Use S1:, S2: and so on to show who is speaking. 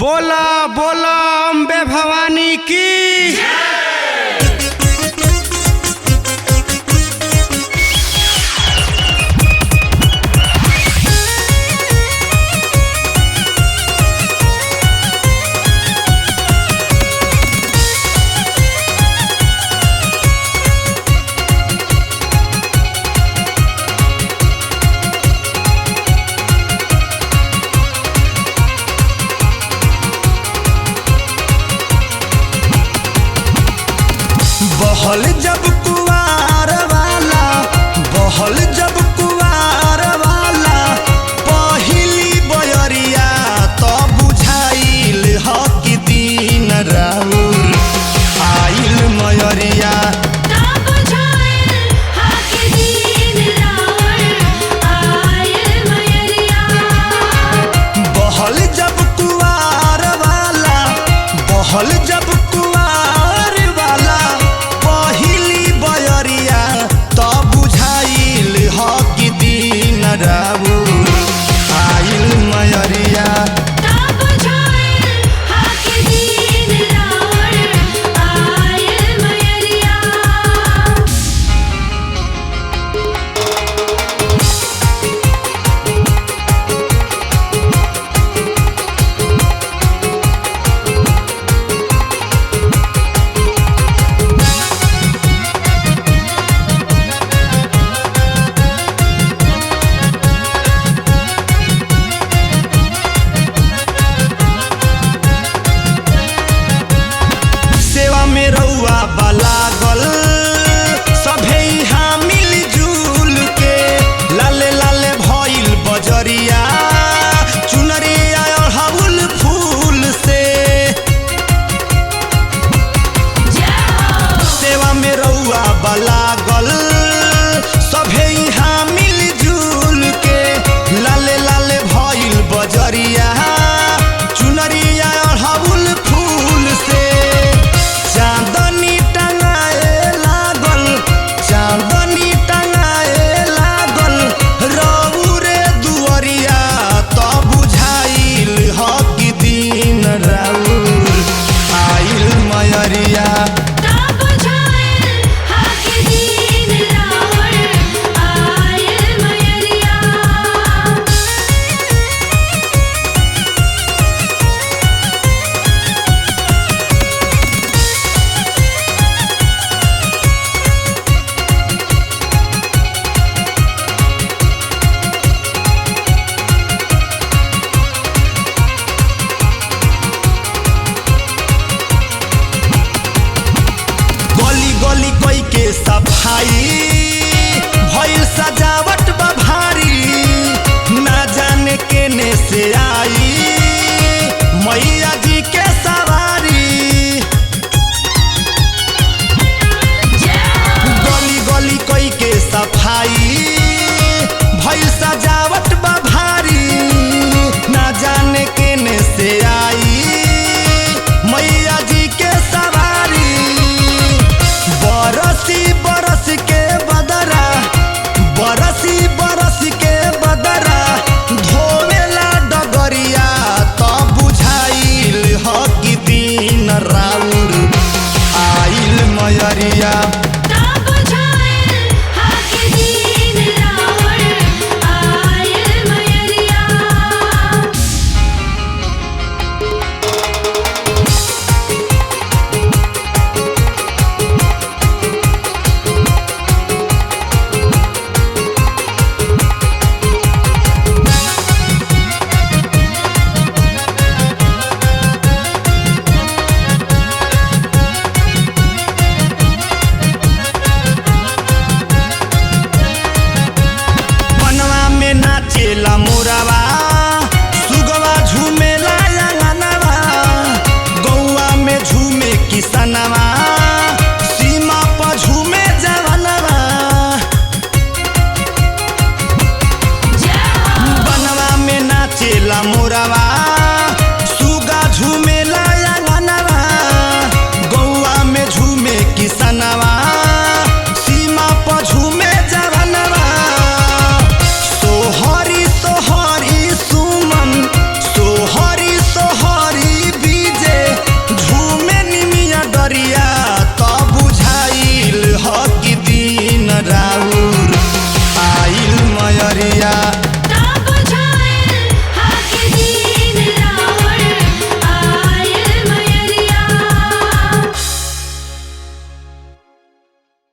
S1: बोला बोला अम्बे भवानी की।
S2: बहल जब कुवार वाला बहल जब कुवार वाला पहिली बयरिया तो बुझाइल ह कि दिन राउर आइल मयरिया बहल जब कुवार वाला बहल जब कुवार वाला पहिली बयरिया तो बुझाइल ह कि दिन राउर आइल मयरिया लागल सभे यहाँ मिलजुल के लाले लाले भइल बजरिया चुनरिया अड़हुल फूल से सेवा में रउआ लागल सभे यहाँ मिलजुल के लाले लाले भइल बजरिया चुनरिया अड़हुल फूल से चांदनी चांदनी टंगाए लागल रउरे दुअरिया तो बुझाइल ह कि दिन राउर आइल मयरिया गली गली कोई के सफाई